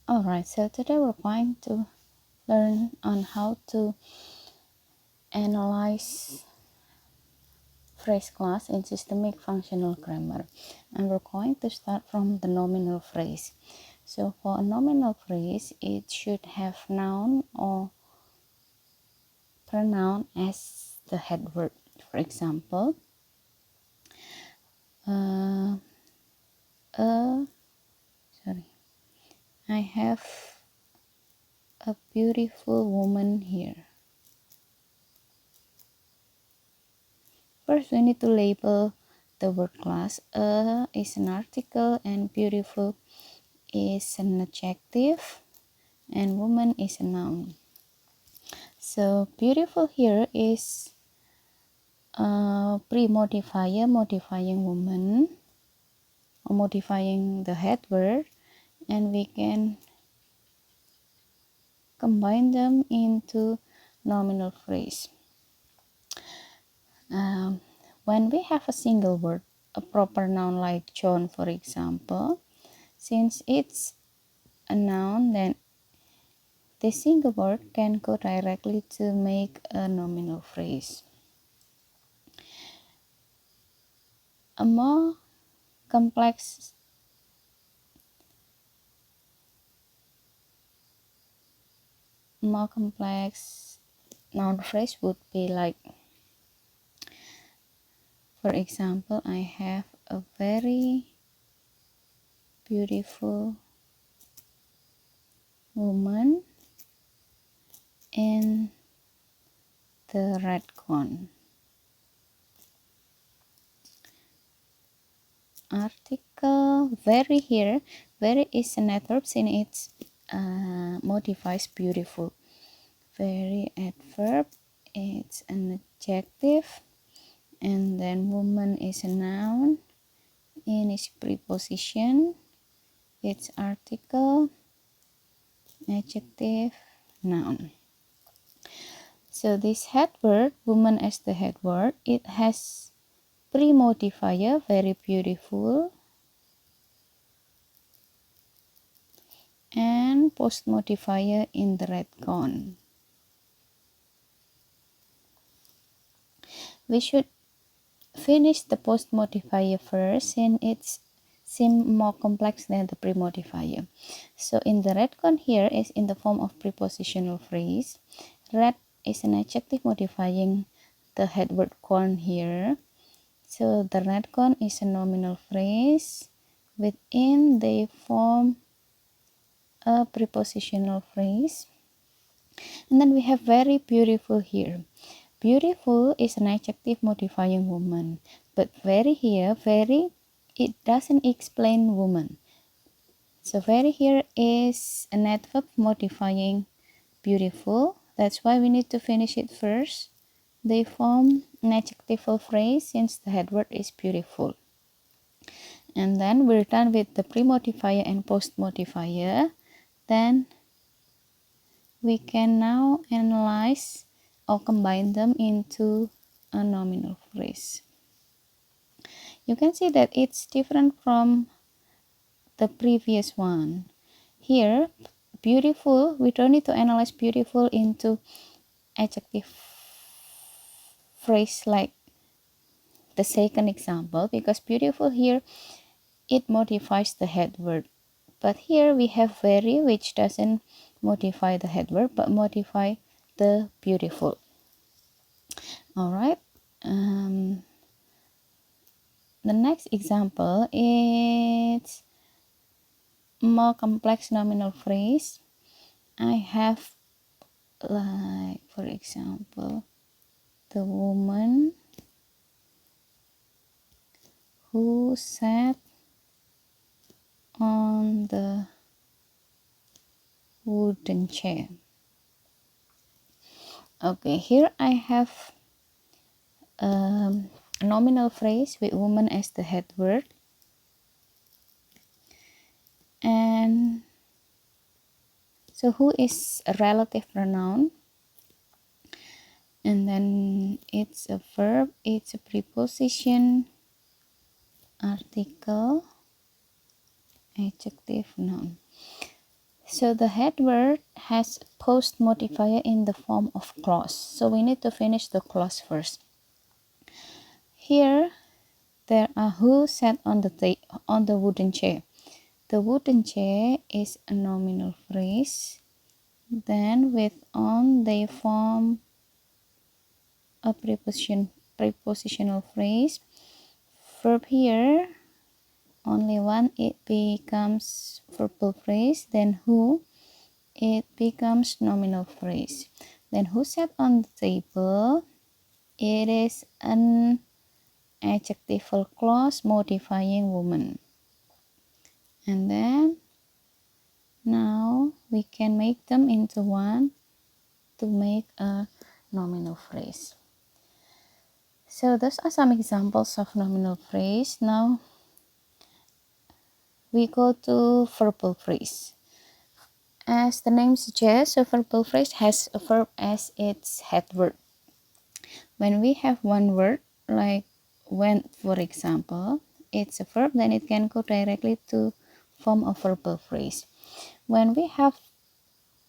Alright, so today we're going to learn on how to analyze phrase class in systemic functional grammar. And we're going to start from the nominal phrase. So for a nominal phrase, it should have noun or pronoun as the head word. For example, I have a beautiful woman here. First, we need to label the word class. A is an article and beautiful is an adjective and woman is a noun. So beautiful here is a pre-modifier modifying woman or modifying the head word, and we can combine them into nominal phrase. When we have a single word, a proper noun like John, for example, since it's a noun, then this single word can go directly to make a nominal phrase. A more complex noun phrase would be like, for example, I have a very beautiful woman in the red gown. Article very here, very is an adverb since it modifies beautiful. Very adverb, it's an adjective, and then woman is a noun, in is preposition, it's article, adjective, noun. So this head word, woman as the head word, it has pre-modifier, very beautiful, and post-modifier in the red gown. We should finish the post-modifier first since it seems more complex than the pre-modifier. So in the red gown here is in the form of prepositional phrase. Red is an adjective modifying the head word gown here. So the red gown is a nominal phrase. Within they form a prepositional phrase. And then we have very beautiful here. Beautiful is an adjective modifying woman. But very here, very, it doesn't explain woman. So very here is an adverb modifying beautiful. That's why we need to finish it first. They form an adjectival phrase since the head word is beautiful. And then we're done with the pre-modifier and post-modifier. Then we can now analyze or combine them into a nominal phrase. You can see that it's different from the previous one. Here, beautiful, we don't need to analyze beautiful into adjective phrase like the second example, because beautiful here, it modifies the head word. But here we have very, which doesn't modify the head word but modify the beautiful. Alright, the next example is more complex nominal phrase. I have, like, for example, the woman who sat on the wooden chair. Okay, here I have a nominal phrase with woman as the head word, and so who is a relative pronoun, and then it's a verb, it's a preposition, article, adjective, noun. So the head word has post modifier in the form of clause. So we need to finish the clause first. Here there are who sat on the wooden chair. The wooden chair is a nominal phrase. Then with on they form a prepositional phrase. Verb here only one, it becomes verbal phrase. Then who, it becomes nominal phrase. Then who sat on the table, it is an adjectival clause modifying woman. And then now we can make them into one to make a nominal phrase. So those are some examples of nominal phrase. Now we go to verbal phrase. As the name suggests, a verbal phrase has a verb as its head word. When we have one word, like went for example, it's a verb, then it can go directly to form a verbal phrase. When we have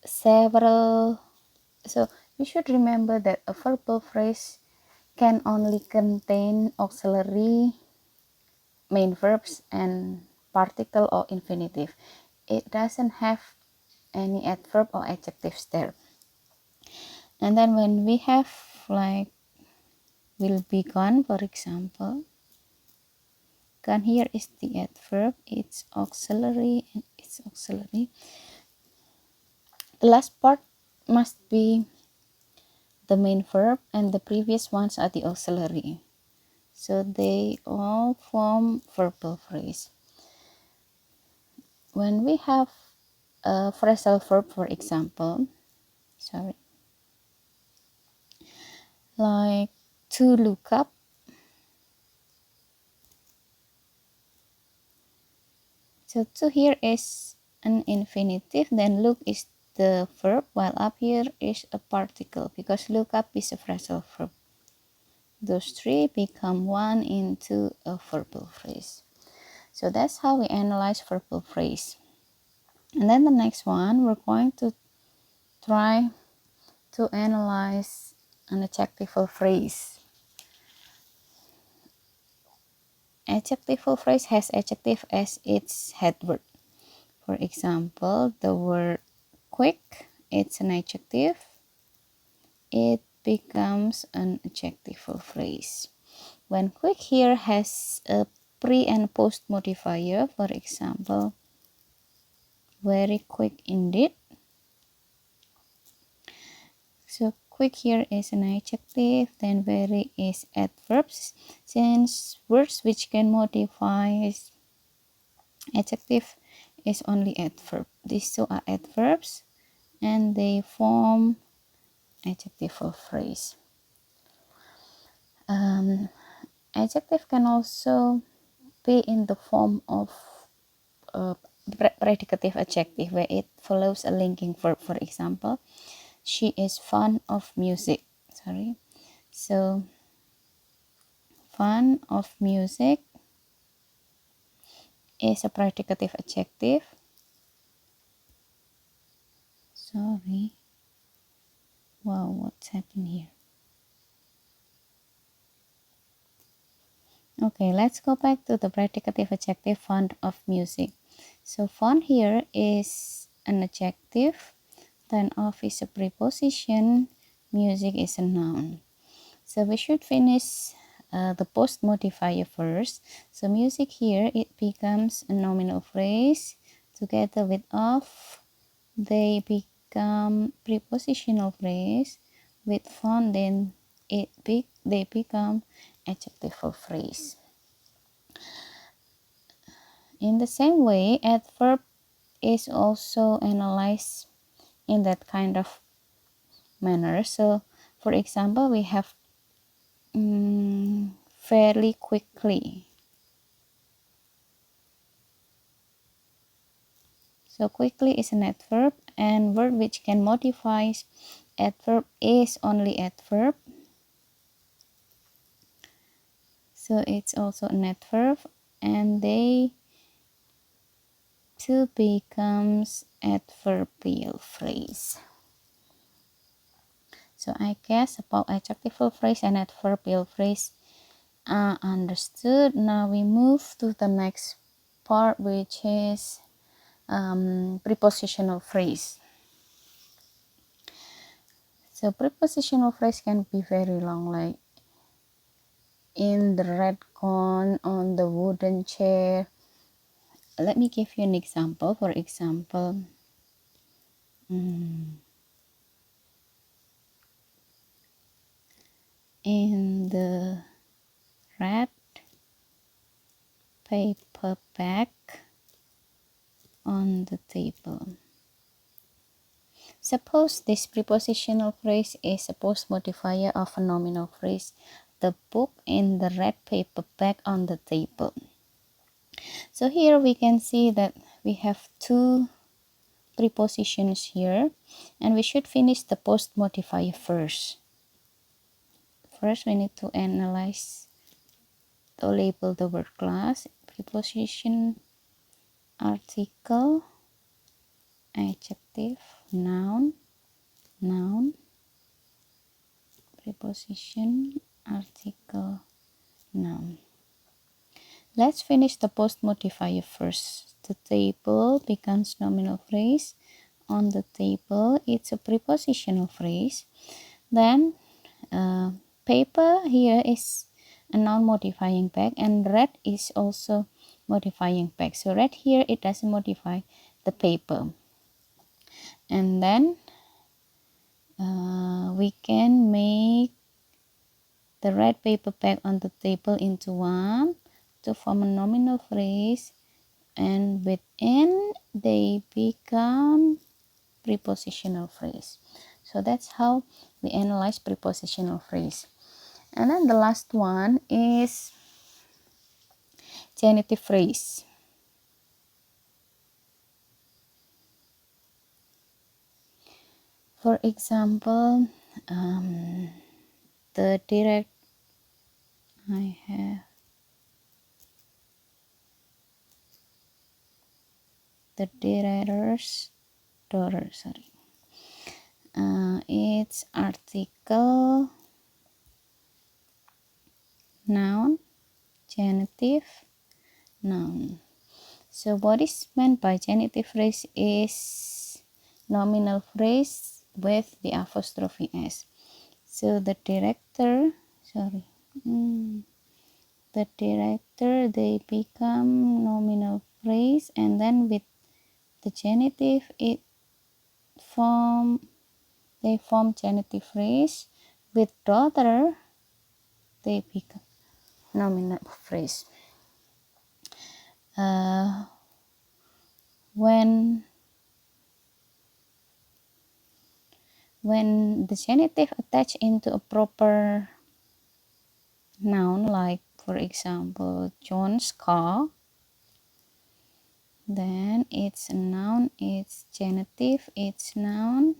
several, so you should remember that a verbal phrase can only contain auxiliary, main verbs, and particle or infinitive. It doesn't have any adverb or adjectives there. And then when we have like will be gone, for example, gone here is the adverb, it's auxiliary and it's auxiliary. The last part must be the main verb and the previous ones are the auxiliary. So they all form verbal phrase. When we have a phrasal verb, for example, like to look up, so to here is an infinitive, then look is the verb, while up here is a particle because look up is a phrasal verb. Those three become one into a verbal phrase. So that's how we analyze verbal phrase. And then the next one, we're going to try to analyze an adjectival phrase. Adjectival phrase has adjective as its head word. For example, the word quick, it's an adjective. It becomes an adjectival phrase. When quick here has a pre and post modifier, for example, very quick indeed. So quick here is an adjective, then very is adverbs. Since words which can modify adjective is only adverb. These two are adverbs and they form adjectival phrase. Adjective can also be in the form of predicative adjective where it follows a linking verb. For example, she is fond of music. So fond of music is a predicative adjective. Wow, what's happened here? Okay, let's go back to the predicative adjective fond of music. So fond here is an adjective, then of is a preposition, music is a noun. So we should finish the post modifier first. So music here, it becomes a nominal phrase. Together with of, they become prepositional phrase. With fond, then they become adjectival phrase. In the same way, adverb is also analyzed in that kind of manner. So for example, we have fairly quickly. So quickly is an adverb, and word which can modify adverb is only adverb. So it's also an adverb, and they two becomes adverbial phrase. So I guess about adjectival phrase and adverbial phrase are understood. Now we move to the next part, which is prepositional phrase. So prepositional phrase can be very long, like in the red cone, on the wooden chair. Let me give you an example. For example, in the red paper bag on the table. Suppose this prepositional phrase is a post modifier of a nominal phrase. The book in the red paper bag on the table. So here we can see that we have two prepositions here, and we should finish the post modifier first. First, we need to analyze to label the word class. Preposition, article, adjective, noun, noun, preposition, article, noun. Let's finish the post modifier first. The table becomes nominal phrase. On the table, it's a prepositional phrase. Then paper here is a noun modifying bag, and red is also modifying bag. So red here, it doesn't modify the paper. And then we can make the red paper bag on the table into one to form a nominal phrase, and within they become prepositional phrase. So that's how we analyze prepositional phrase. And then the last one is genitive phrase. For example, the direct, I have the director's daughter, sorry. It's article, noun, genitive, noun. So what is meant by genitive phrase is nominal phrase with the apostrophe s. So the director, the director, they become nominal phrase, and then with the genitive they form genitive phrase. With daughter, they become nominal phrase. When the genitive attach into a proper noun, like for example John's car, then it's a noun, it's genitive, it's noun.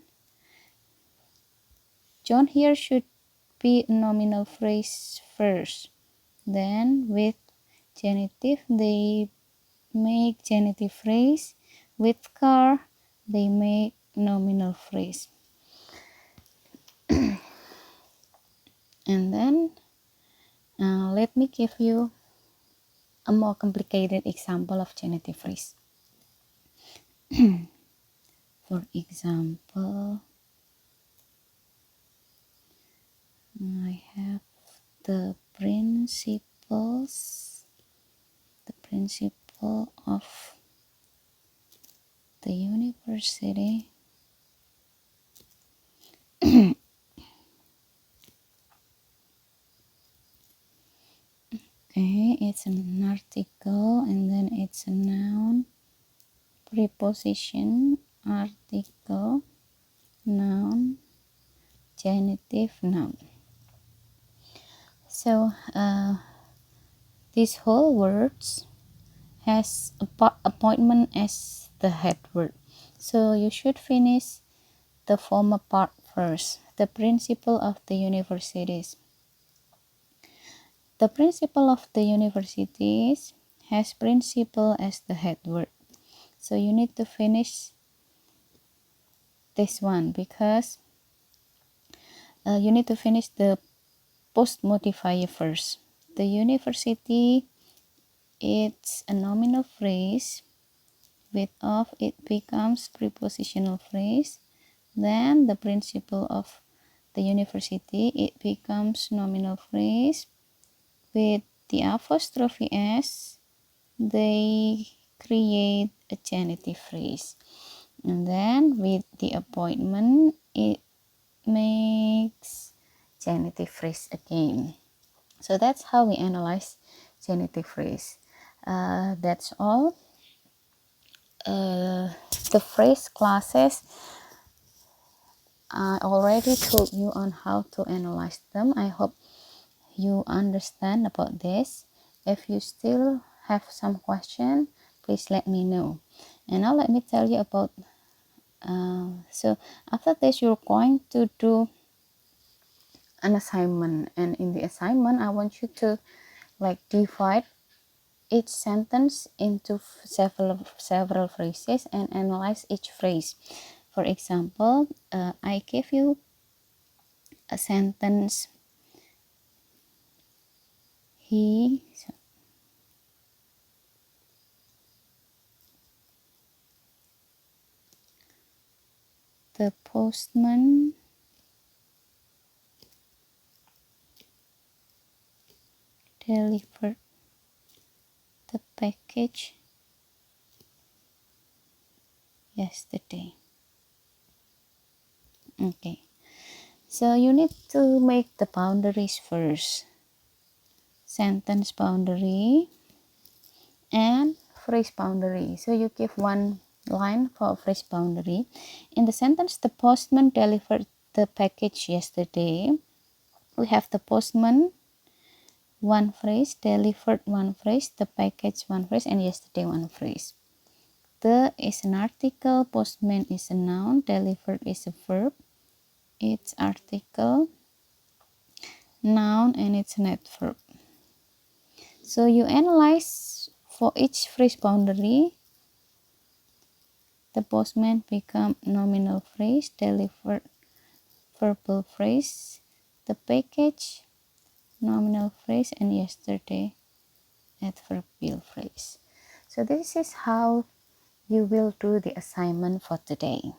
John here should be a nominal phrase first, then with genitive they make genitive phrase, with car they make nominal phrase. And then let me give you a more complicated example of genitive phrase. For example, I have the principle of the university okay, it's an article, and then it's a noun, preposition, article, noun, genitive, noun. So these whole words has appointment as the head word. So you should finish the former part first. The principal of the universities. The principal of the universities has principal as the head word. So you need to finish this one because you need to finish the post modifier first. The university, it's a nominal phrase. With of it becomes prepositional phrase. Then the principal of the university, it becomes nominal phrase. With the apostrophe s, they create a genitive phrase. And then with the appointment, it makes genitive phrase again. So that's how we analyze genitive phrase. That's all. The phrase classes, I already told you on how to analyze them. I hope you understand about this. If you still have some question, please let me know. And now let me tell you about so after this you're going to do an assignment, and in the assignment I want you to like divide each sentence into several phrases and analyze each phrase. For example, I give you a sentence. The postman delivered the package yesterday. Okay, so you need to make the boundaries first. Sentence boundary and phrase boundary. So you give one line for phrase boundary. In the sentence, the postman delivered the package yesterday, we have the postman one phrase, delivered one phrase, the package one phrase, and yesterday one phrase. The is an article, postman is a noun, delivered is a verb, it's article, noun, and it's an adverb. So you analyze for each phrase boundary. The postman become nominal phrase, delivered verbal phrase, the package nominal phrase, and yesterday adverbial phrase. So this is how you will do the assignment for today.